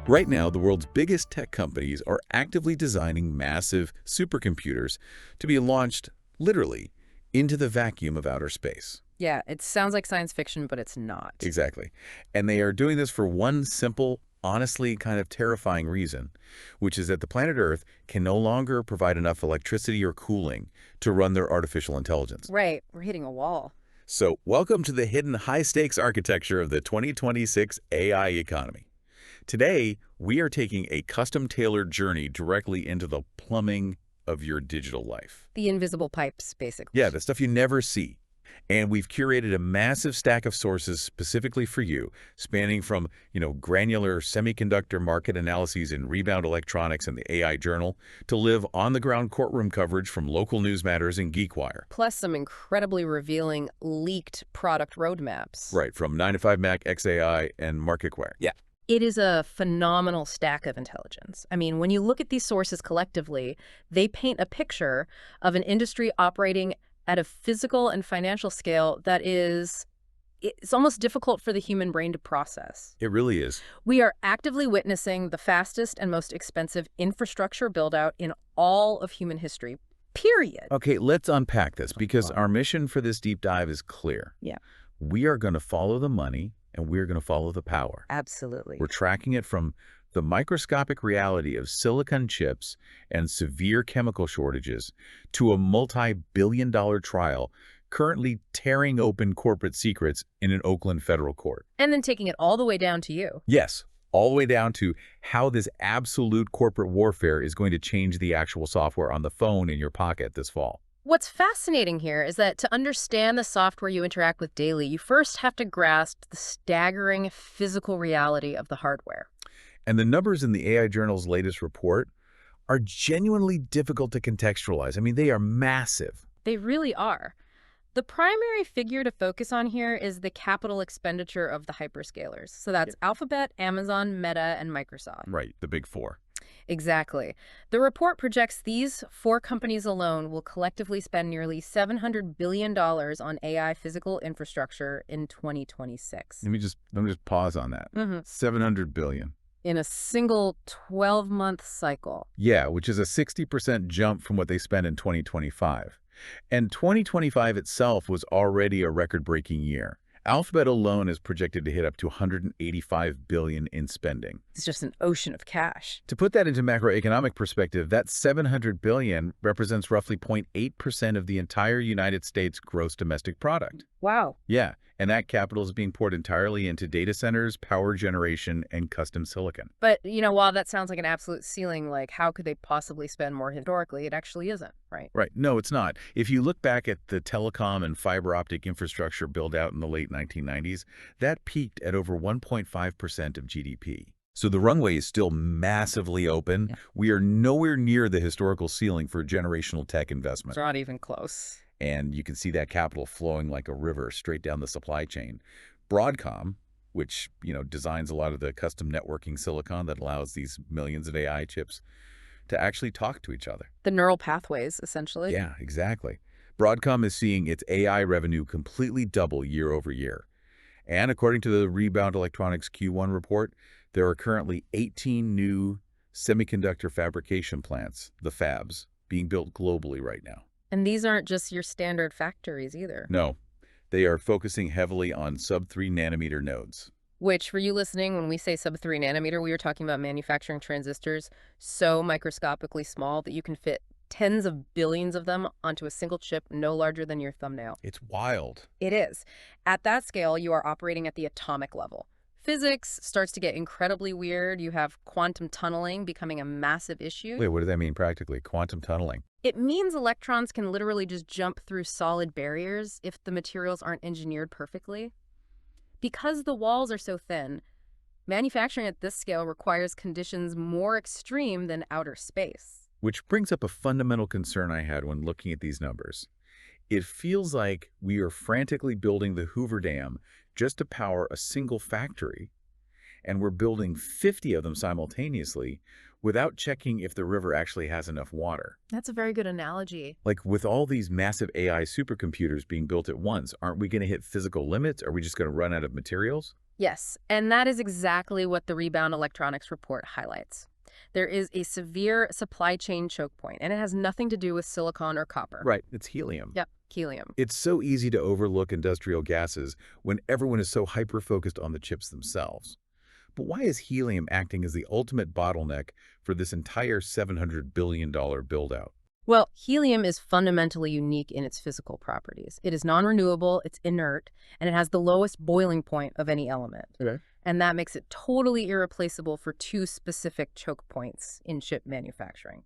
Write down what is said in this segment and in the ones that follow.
Right now, the world's biggest tech companies are actively designing massive supercomputers to be launched, literally, into the vacuum of outer space. Yeah, it sounds like science fiction, but it's not. Exactly. And they are doing this for one simple, honestly kind of terrifying reason, which is that the planet Earth can no longer provide enough electricity or cooling to run their artificial intelligence. Right, we're hitting a wall. So, welcome to the hidden high-stakes architecture of the 2026 AI economy. Today, we are taking a custom-tailored journey directly into the plumbing of your digital life. The invisible pipes, basically. Yeah, the stuff you never see. And we've curated a massive stack of sources specifically for you, spanning from, granular semiconductor market analyses in Rebound Electronics and the AI Journal, to live on-the-ground courtroom coverage from local news matters in GeekWire. Plus some incredibly revealing leaked product roadmaps. Right, from 9to5Mac, XAI, and MarketWire. Yeah. It is a phenomenal stack of intelligence. I mean, when you look at these sources collectively, they paint a picture of an industry operating at a physical and financial scale that it's almost difficult for the human brain to process. It really is. We are actively witnessing the fastest and most expensive infrastructure build-out in all of human history, period. Okay, let's unpack this because our mission for this deep dive is clear. Yeah. We are going to follow the money and we're going to follow the power. Absolutely. We're tracking it from the microscopic reality of silicon chips and severe chemical shortages to a multi-billion-dollar trial currently tearing open corporate secrets in an Oakland federal court. And then taking it all the way down to you. Yes, all the way down to how this absolute corporate warfare is going to change the actual software on the phone in your pocket this fall. What's fascinating here is that to understand the software you interact with daily, you first have to grasp the staggering physical reality of the hardware. And the numbers in the AI Journal's latest report are genuinely difficult to contextualize. I mean, they are massive. They really are. The primary figure to focus on here is the capital expenditure of the hyperscalers. So that's Alphabet, Amazon, Meta, and Microsoft. Right, the big four. Exactly. The report projects these four companies alone will collectively spend nearly $700 billion on AI physical infrastructure in 2026. Let me just pause on that. $700 billion. In a single 12-month cycle. Yeah, which is a 60% jump from what they spent in 2025. And 2025 itself was already a record-breaking year. Alphabet alone is projected to hit up to $185 billion in spending. It's just an ocean of cash. To put that into macroeconomic perspective, that $700 billion represents roughly 0.8% of the entire United States gross domestic product. Wow. Yeah, and that capital is being poured entirely into data centers, power generation, and custom silicon. But, while that sounds like an absolute ceiling, like how could they possibly spend more historically? It actually isn't, right? Right. No, it's not. If you look back at the telecom and fiber optic infrastructure build out in the late 1990s, that peaked at over 1.5% of GDP. So the runway is still massively open. Yeah. We are nowhere near the historical ceiling for generational tech investment. It's not even close. And you can see that capital flowing like a river straight down the supply chain. Broadcom, which, designs a lot of the custom networking silicon that allows these millions of AI chips to actually talk to each other. The neural pathways, essentially. Yeah, exactly. Broadcom is seeing its AI revenue completely double year over year. And according to the Rebound Electronics Q1 report, there are currently 18 new semiconductor fabrication plants, the fabs, being built globally right now. And these aren't just your standard factories either. No, they are focusing heavily on sub-3 nanometer nodes. Which, for you listening, when we say sub-3 nanometer, we are talking about manufacturing transistors so microscopically small that you can fit tens of billions of them onto a single chip no larger than your thumbnail. It's wild. It is. At that scale, you are operating at the atomic level. Physics starts to get incredibly weird. You have quantum tunneling becoming a massive issue. Wait, what does that mean practically? Quantum tunneling? It means electrons can literally just jump through solid barriers if the materials aren't engineered perfectly. Because the walls are so thin, manufacturing at this scale requires conditions more extreme than outer space. Which brings up a fundamental concern I had when looking at these numbers. It feels like we are frantically building the Hoover Dam just to power a single factory, and we're building 50 of them simultaneously without checking if the river actually has enough water. That's a very good analogy. Like with all these massive AI supercomputers being built at once, aren't we going to hit physical limits? Are we just going to run out of materials? Yes, and that is exactly what the Rebound Electronics report highlights. There is a severe supply chain choke point, and it has nothing to do with silicon or copper. Right, it's helium. Yep, helium. It's so easy to overlook industrial gases when everyone is so hyper-focused on the chips themselves. But why is helium acting as the ultimate bottleneck for this entire $700 billion build-out? Well, helium is fundamentally unique in its physical properties. It is non-renewable, it's inert, and it has the lowest boiling point of any element. Okay. And that makes it totally irreplaceable for two specific choke points in chip manufacturing.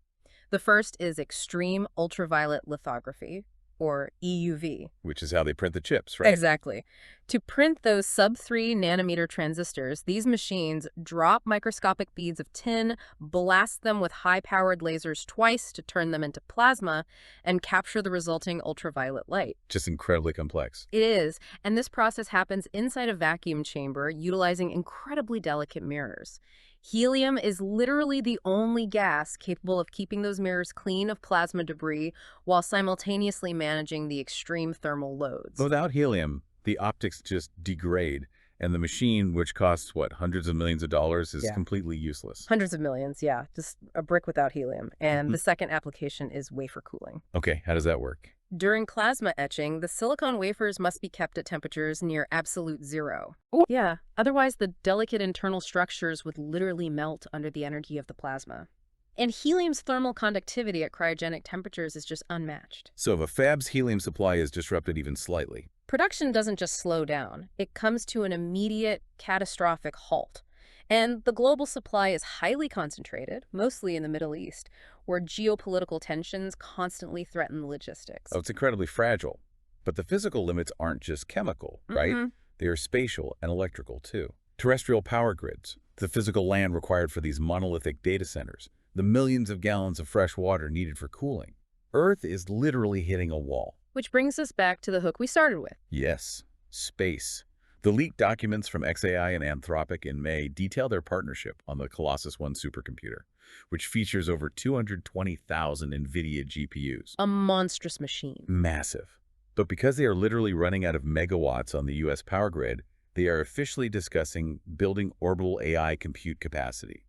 The first is extreme ultraviolet lithography, or EUV. Which is how they print the chips, right? Exactly. To print those sub-3 nanometer transistors, these machines drop microscopic beads of tin, blast them with high-powered lasers twice to turn them into plasma, and capture the resulting ultraviolet light. Just incredibly complex. It is, and this process happens inside a vacuum chamber utilizing incredibly delicate mirrors. Helium is literally the only gas capable of keeping those mirrors clean of plasma debris while simultaneously managing the extreme thermal loads. Without helium, the optics just degrade, and the machine, which costs, what, hundreds of millions of dollars, is Yeah. completely useless. Hundreds of millions, yeah, just a brick without helium. And the second application is wafer cooling. Okay, how does that work? During plasma etching, the silicon wafers must be kept at temperatures near absolute zero. Yeah, otherwise the delicate internal structures would literally melt under the energy of the plasma. And helium's thermal conductivity at cryogenic temperatures is just unmatched. So if a fab's helium supply is disrupted even slightly, Production doesn't just slow down, it comes to an immediate, catastrophic halt. And the global supply is highly concentrated, mostly in the Middle East, where geopolitical tensions constantly threaten the logistics. it's incredibly fragile. But the physical limits aren't just chemical, right? Mhm. They are spatial and electrical, too. Terrestrial power grids, the physical land required for these monolithic data centers, the millions of gallons of fresh water needed for cooling. Earth is literally hitting a wall. Which brings us back to the hook we started with. Yes, space. The leaked documents from XAI and Anthropic in May detail their partnership on the Colossus 1 supercomputer, which features over 220,000 NVIDIA GPUs. A monstrous machine. Massive. But because they are literally running out of megawatts on the U.S. power grid, they are officially discussing building orbital AI compute capacity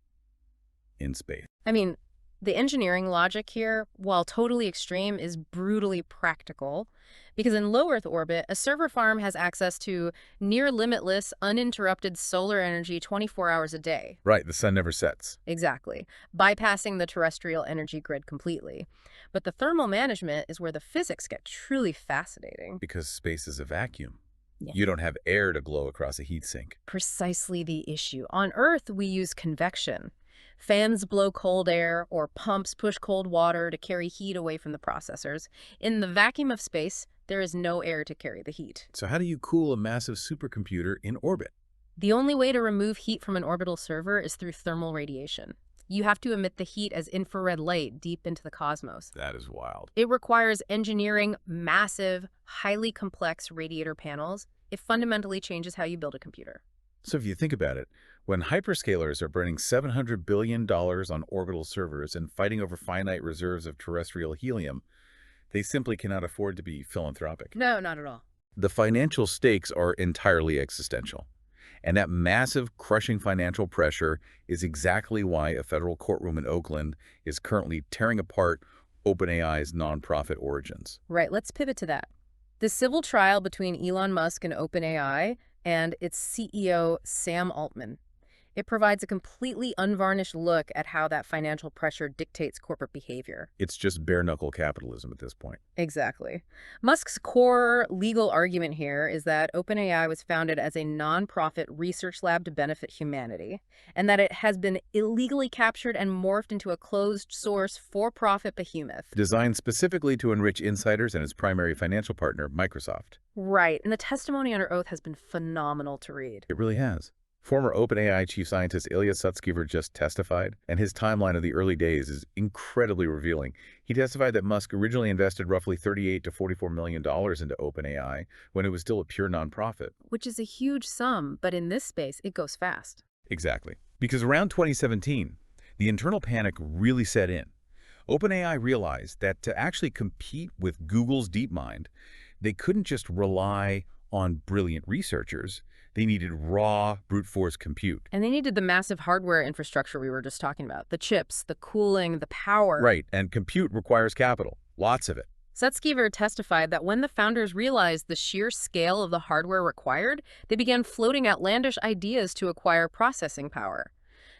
in space. I mean, the engineering logic here, while totally extreme, is brutally practical. Because in low Earth orbit, a server farm has access to near limitless, uninterrupted solar energy 24 hours a day. Right, the sun never sets. Exactly, bypassing the terrestrial energy grid completely. But the thermal management is where the physics get truly fascinating. Because space is a vacuum. Yeah. You don't have air to glow across a heat sink. Precisely the issue. On Earth, we use convection. Fans blow cold air, or pumps push cold water to carry heat away from the processors. In the vacuum of space, there is no air to carry the heat. So how do you cool a massive supercomputer in orbit? The only way to remove heat from an orbital server is through thermal radiation. You have to emit the heat as infrared light deep into the cosmos. That is wild. It requires engineering massive, highly complex radiator panels. It fundamentally changes how you build a computer. So if you think about it, when hyperscalers are burning $700 billion on orbital servers and fighting over finite reserves of terrestrial helium, they simply cannot afford to be philanthropic. No, not at all. The financial stakes are entirely existential. And that massive, crushing financial pressure is exactly why a federal courtroom in Oakland is currently tearing apart OpenAI's nonprofit origins. Right, let's pivot to that. The civil trial between Elon Musk and OpenAI and its CEO, Sam Altman. It provides a completely unvarnished look at how that financial pressure dictates corporate behavior. It's just bare-knuckle capitalism at this point. Exactly. Musk's core legal argument here is that OpenAI was founded as a nonprofit research lab to benefit humanity, and that it has been illegally captured and morphed into a closed-source, for-profit behemoth. Designed specifically to enrich insiders and its primary financial partner, Microsoft. Right, and the testimony under oath has been phenomenal to read. It really has. Former OpenAI chief scientist Ilya Sutskever just testified, and his timeline of the early days is incredibly revealing. He testified that Musk originally invested roughly $38 to $44 million into OpenAI when it was still a pure nonprofit. Which is a huge sum, but in this space, it goes fast. Exactly. Because around 2017, the internal panic really set in. OpenAI realized that to actually compete with Google's DeepMind, they couldn't just rely on brilliant researchers, they needed raw, brute force compute. And they needed the massive hardware infrastructure we were just talking about. The chips, the cooling, the power. Right, and compute requires capital. Lots of it. Sutskever testified that when the founders realized the sheer scale of the hardware required, they began floating outlandish ideas to acquire processing power.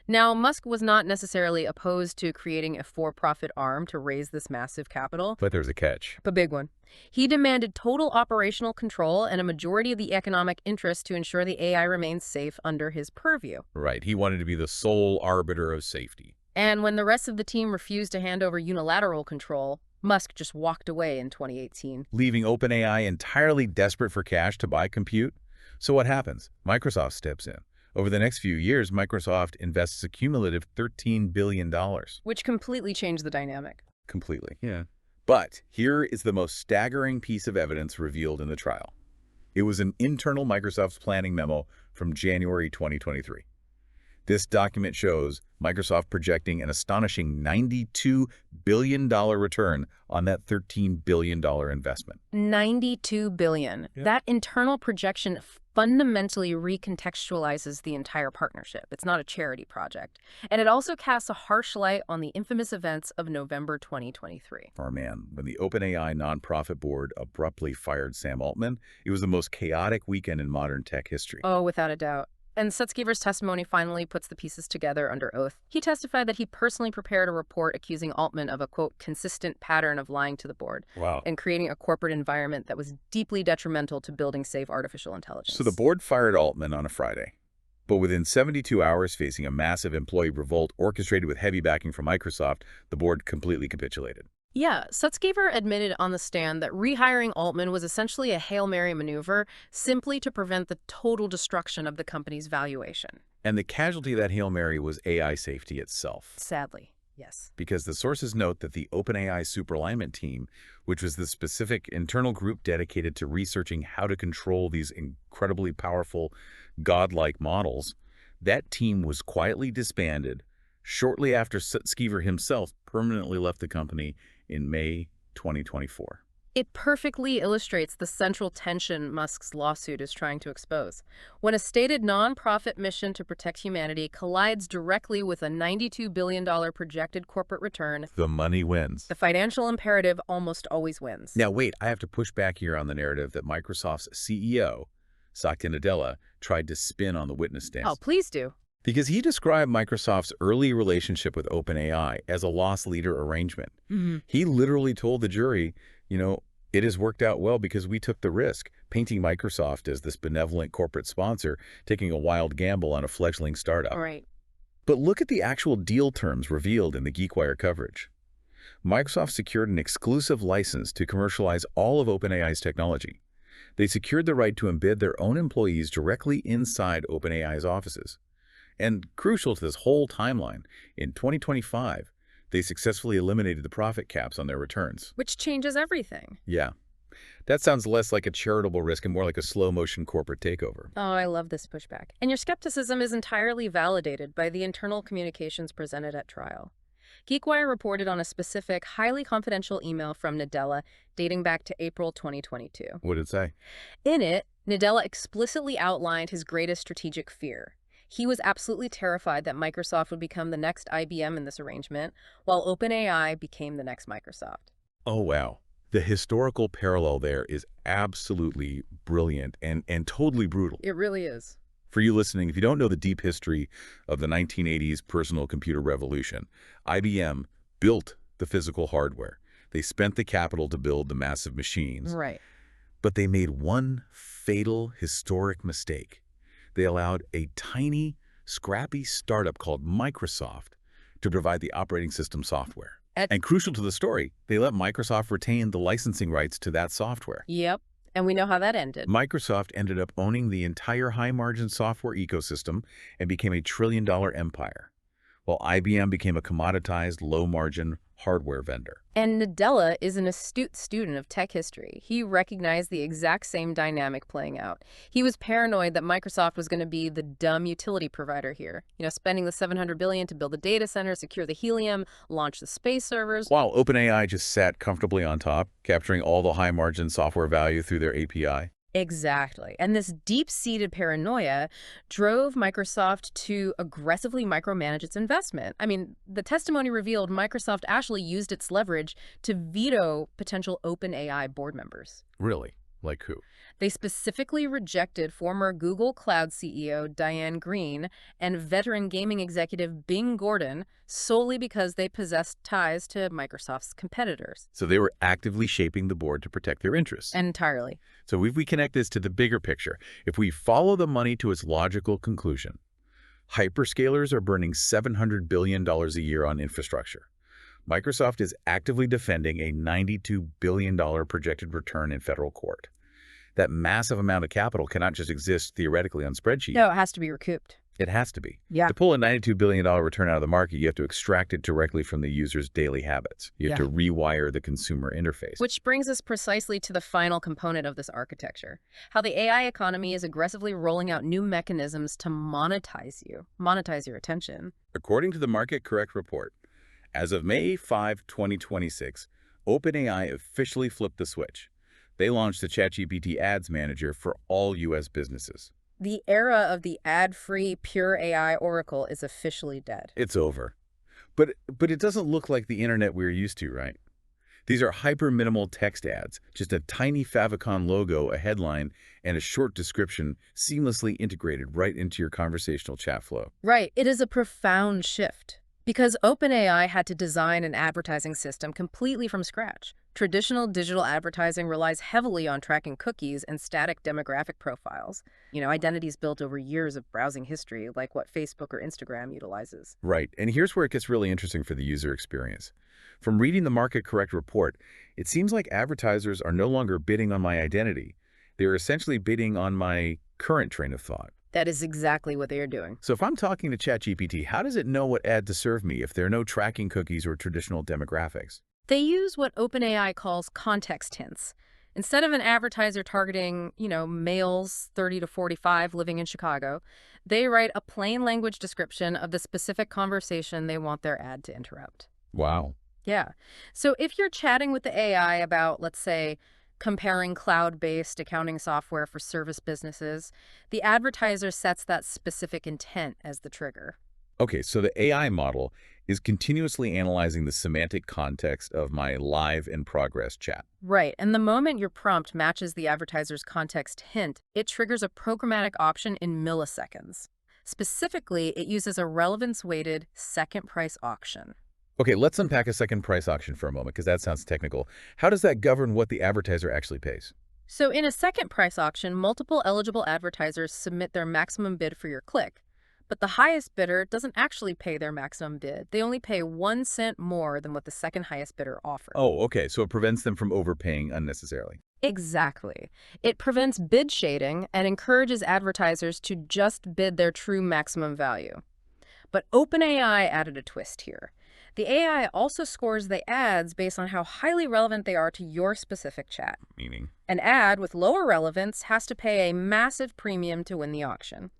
Now, Musk was not necessarily opposed to creating a for-profit arm to raise this massive capital. But there's a catch. A big one. He demanded total operational control and a majority of the economic interest to ensure the AI remains safe under his purview. Right, he wanted to be the sole arbiter of safety. And when the rest of the team refused to hand over unilateral control, Musk just walked away in 2018. Leaving OpenAI entirely desperate for cash to buy compute. So what happens? Microsoft steps in. Over the next few years, Microsoft invests a cumulative $13 billion. Which completely changed the dynamic. Completely. Yeah. But here is the most staggering piece of evidence revealed in the trial. It was an internal Microsoft's planning memo from January 2023. This document shows Microsoft projecting an astonishing $92 billion return on that $13 billion investment. $92 billion. Yeah. That internal projection fundamentally recontextualizes the entire partnership. It's not a charity project. And it also casts a harsh light on the infamous events of November 2023. Oh man, when the OpenAI nonprofit board abruptly fired Sam Altman, it was the most chaotic weekend in modern tech history. Oh, without a doubt. And Sutskever's testimony finally puts the pieces together under oath. He testified that he personally prepared a report accusing Altman of a, quote, consistent pattern of lying to the board. Wow. And creating a corporate environment that was deeply detrimental to building safe artificial intelligence. So the board fired Altman on a Friday. But within 72 hours, facing a massive employee revolt orchestrated with heavy backing from Microsoft, the board completely capitulated. Yeah, Sutskever admitted on the stand that rehiring Altman was essentially a Hail Mary maneuver simply to prevent the total destruction of the company's valuation. And the casualty of that Hail Mary was AI safety itself. Sadly, yes. Because the sources note that the OpenAI superalignment team, which was the specific internal group dedicated to researching how to control these incredibly powerful, godlike models, that team was quietly disbanded shortly after Sutskever himself permanently left the company in May 2024. It perfectly illustrates the central tension Musk's lawsuit is trying to expose. When a stated nonprofit mission to protect humanity collides directly with a $92 billion projected corporate return, The money wins. the financial imperative almost always wins. Now wait, I have to push back here on the narrative that Microsoft's CEO, Satya Nadella, tried to spin on the witness stand. Oh, please do. Because he described Microsoft's early relationship with OpenAI as a loss leader arrangement. He literally told the jury, it has worked out well because we took the risk, painting Microsoft as this benevolent corporate sponsor, taking a wild gamble on a fledgling startup. All right. But look at the actual deal terms revealed in the GeekWire coverage. Microsoft secured an exclusive license to commercialize all of OpenAI's technology. They secured the right to embed their own employees directly inside OpenAI's offices. And crucial to this whole timeline, in 2025, they successfully eliminated the profit caps on their returns. Which changes everything. Yeah. That sounds less like a charitable risk and more like a slow-motion corporate takeover. Oh, I love this pushback. And your skepticism is entirely validated by the internal communications presented at trial. GeekWire reported on a specific, highly confidential email from Nadella dating back to April 2022. What did it say? In it, Nadella explicitly outlined his greatest strategic fear. He was absolutely terrified that Microsoft would become the next IBM in this arrangement, while OpenAI became the next Microsoft. Oh, wow. The historical parallel there is absolutely brilliant and totally brutal. It really is. For you listening, if you don't know the deep history of the 1980s personal computer revolution, IBM built the physical hardware. They spent the capital to build the massive machines. Right. But they made one fatal, historic mistake. They allowed a tiny, scrappy startup called Microsoft to provide the operating system software. And crucial to the story, they let Microsoft retain the licensing rights to that software. Yep. And we know how that ended. Microsoft ended up owning the entire high-margin software ecosystem and became a trillion-dollar empire, while IBM became a commoditized, low-margin hardware vendor. And Nadella is an astute student of tech history. He recognized the exact same dynamic playing out. He was paranoid that Microsoft was going to be the dumb utility provider here, spending the $700 billion to build the data center, secure the helium, launch the space servers. While OpenAI just sat comfortably on top, capturing all the high-margin software value through their API. Exactly. And this deep-seated paranoia drove Microsoft to aggressively micromanage its investment. I mean, the testimony revealed Microsoft actually used its leverage to veto potential OpenAI board members. Really? Like who? They specifically rejected former Google Cloud CEO Diane Greene and veteran gaming executive Bing Gordon solely because they possessed ties to Microsoft's competitors. So they were actively shaping the board to protect their interests. Entirely. So if we connect this to the bigger picture, if we follow the money to its logical conclusion, hyperscalers are burning $700 billion a year on infrastructure. Microsoft is actively defending a $92 billion projected return in federal court. That massive amount of capital cannot just exist theoretically on spreadsheets. No, it has to be recouped. It has to be. Yeah. To pull a $92 billion return out of the market, you have to extract it directly from the user's daily habits. You have to rewire the consumer interface. Which brings us precisely to the final component of this architecture, how the AI economy is aggressively rolling out new mechanisms to monetize your attention. According to the Market Correct report, as of May 5, 2026, OpenAI officially flipped the switch. They launched the ChatGPT Ads Manager for all U.S. businesses. The era of the ad-free, pure AI oracle is officially dead. It's over. But it doesn't look like the internet we're used to, right? These are hyper-minimal text ads, just a tiny favicon logo, a headline, and a short description seamlessly integrated right into your conversational chat flow. Right. It is a profound shift. Because OpenAI had to design an advertising system completely from scratch. Traditional digital advertising relies heavily on tracking cookies and static demographic profiles. Identities built over years of browsing history, like what Facebook or Instagram utilizes. Right, and here's where it gets really interesting for the user experience. From reading the Market Correct report, it seems like advertisers are no longer bidding on my identity. They're essentially bidding on my current train of thought. That is exactly what they are doing. So if I'm talking to ChatGPT, how does it know what ad to serve me if there are no tracking cookies or traditional demographics? They use what OpenAI calls context hints. Instead of an advertiser targeting, males 30 to 45 living in Chicago, they write a plain language description of the specific conversation they want their ad to interrupt. Wow. Yeah. So if you're chatting with the AI about, let's say, comparing cloud-based accounting software for service businesses, the advertiser sets that specific intent as the trigger. Okay, so the AI model is continuously analyzing the semantic context of my live in progress chat. Right, and the moment your prompt matches the advertiser's context hint, it triggers a programmatic option in milliseconds. Specifically, it uses a relevance-weighted second price auction. Okay, let's unpack a second price auction for a moment, because that sounds technical. How does that govern what the advertiser actually pays? So in a second price auction, multiple eligible advertisers submit their maximum bid for your click. But the highest bidder doesn't actually pay their maximum bid. They only pay 1 cent more than what the second highest bidder offered. Oh, okay, so it prevents them from overpaying unnecessarily. Exactly. It prevents bid shading and encourages advertisers to just bid their true maximum value. But OpenAI added a twist here. The AI also scores the ads based on how highly relevant they are to your specific chat. Meaning? An ad with lower relevance has to pay a massive premium to win the auction.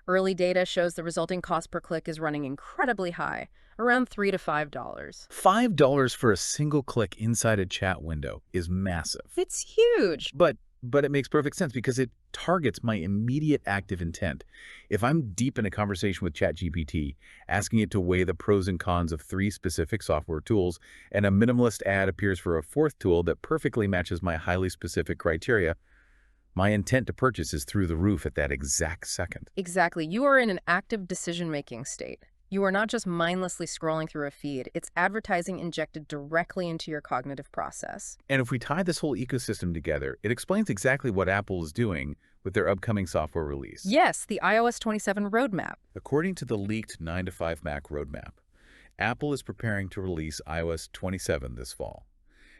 Early data shows the resulting cost per click is running incredibly high, around $3 to $5. $5 for a single click inside a chat window is massive. It's huge. But it makes perfect sense because it targets my immediate active intent. If I'm deep in a conversation with ChatGPT, asking it to weigh the pros and cons of 3 specific software tools, and a minimalist ad appears for a 4th tool that perfectly matches my highly specific criteria, my intent to purchase is through the roof at that exact second. Exactly. You are in an active decision-making state. You are not just mindlessly scrolling through a feed. It's advertising injected directly into your cognitive process. And if we tie this whole ecosystem together, it explains exactly what Apple is doing with their upcoming software release. Yes, the iOS 27 roadmap. According to the leaked 9 to 5 Mac roadmap, Apple is preparing to release iOS 27 this fall.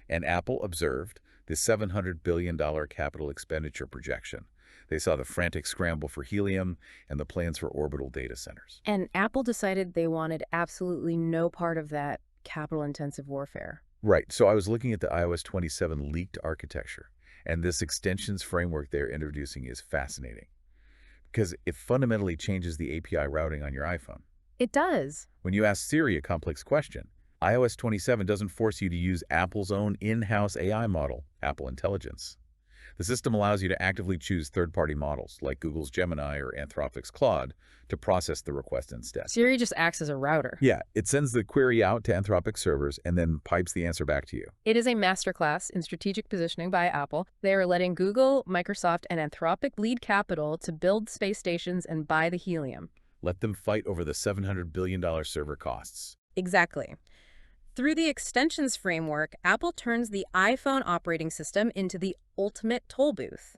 And Apple observed the $700 billion capital expenditure projection. They saw the frantic scramble for helium and the plans for orbital data centers. And Apple decided they wanted absolutely no part of that capital-intensive warfare. Right. So I was looking at the iOS 27 leaked architecture, and this extensions framework they're introducing is fascinating because it fundamentally changes the API routing on your iPhone. It does. When you ask Siri a complex question, iOS 27 doesn't force you to use Apple's own in-house AI model, Apple Intelligence. The system allows you to actively choose third-party models, like Google's Gemini or Anthropic's Claude, to process the request instead. Siri just acts as a router. Yeah, it sends the query out to Anthropic servers and then pipes the answer back to you. It is a masterclass in strategic positioning by Apple. They are letting Google, Microsoft, and Anthropic lead capital to build space stations and buy the helium. Let them fight over the $700 billion server costs. Exactly. Through the extensions framework, Apple turns the iPhone operating system into the ultimate toll booth.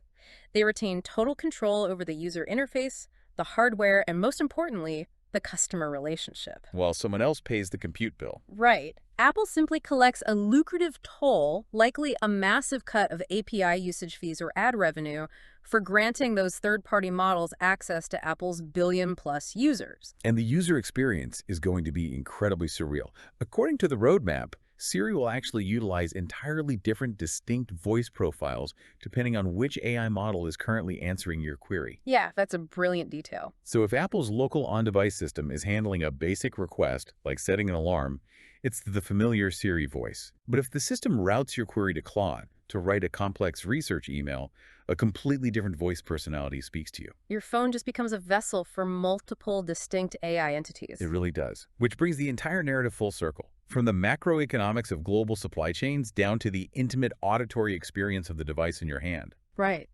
They retain total control over the user interface, the hardware, and most importantly, the customer relationship. While someone else pays the compute bill. Right. Apple simply collects a lucrative toll, likely a massive cut of API usage fees or ad revenue, for granting those third-party models access to Apple's billion-plus users. And the user experience is going to be incredibly surreal. According to the roadmap, Siri will actually utilize entirely different distinct voice profiles depending on which AI model is currently answering your query. Yeah, that's a brilliant detail. So if Apple's local on-device system is handling a basic request, like setting an alarm, it's the familiar Siri voice. But if the system routes your query to Claude to write a complex research email, a completely different voice personality speaks to you. Your phone just becomes a vessel for multiple distinct AI entities. It really does. Which brings the entire narrative full circle. From the macroeconomics of global supply chains down to the intimate auditory experience of the device in your hand. Right.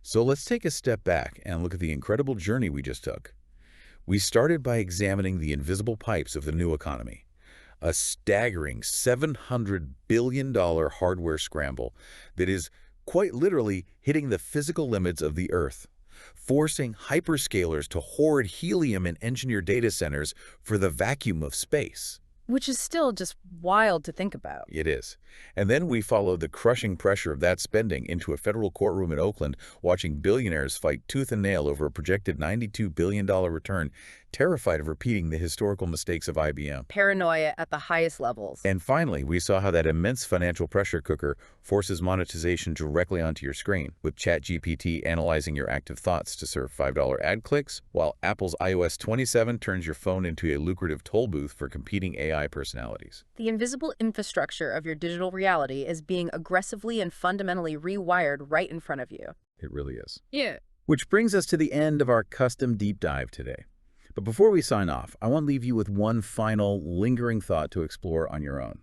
So let's take a step back and look at the incredible journey we just took. We started by examining the invisible pipes of the new economy. A staggering $700 billion hardware scramble that is quite literally hitting the physical limits of the Earth, forcing hyperscalers to hoard helium in engineered data centers for the vacuum of space. Which is still just wild to think about. It is. And then we followed the crushing pressure of that spending into a federal courtroom in Oakland, watching billionaires fight tooth and nail over a projected $92 billion return, terrified of repeating the historical mistakes of IBM. Paranoia at the highest levels. And finally, we saw how that immense financial pressure cooker forces monetization directly onto your screen, with ChatGPT analyzing your active thoughts to serve $5 ad clicks, while Apple's iOS 27 turns your phone into a lucrative toll booth for competing AI personalities. The invisible infrastructure of your digital reality is being aggressively and fundamentally rewired right in front of you. It really is. Yeah. Which brings us to the end of our custom deep dive today. But before we sign off, I want to leave you with one final lingering thought to explore on your own.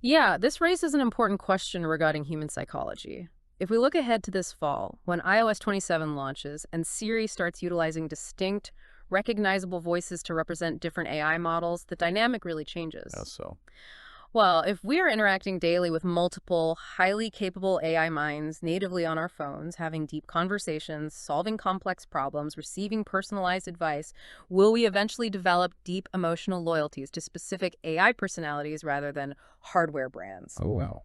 Yeah, this raises an important question regarding human psychology. If we look ahead to this fall, when iOS 27 launches and Siri starts utilizing distinct, recognizable voices to represent different AI models, the dynamic really changes. How so? Well, if we are interacting daily with multiple, highly capable AI minds natively on our phones, having deep conversations, solving complex problems, receiving personalized advice, will we eventually develop deep emotional loyalties to specific AI personalities rather than hardware brands? Oh, wow.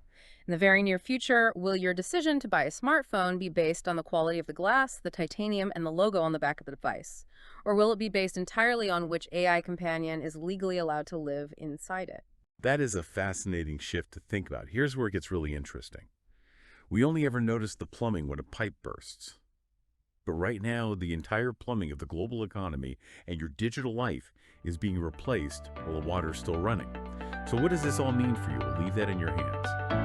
In the very near future, will your decision to buy a smartphone be based on the quality of the glass, the titanium, and the logo on the back of the device? Or will it be based entirely on which AI companion is legally allowed to live inside it? That is a fascinating shift to think about. Here's where it gets really interesting. We only ever notice the plumbing when a pipe bursts. But right now, the entire plumbing of the global economy and your digital life is being replaced while the water's still running. So what does this all mean for you? We'll leave that in your hands.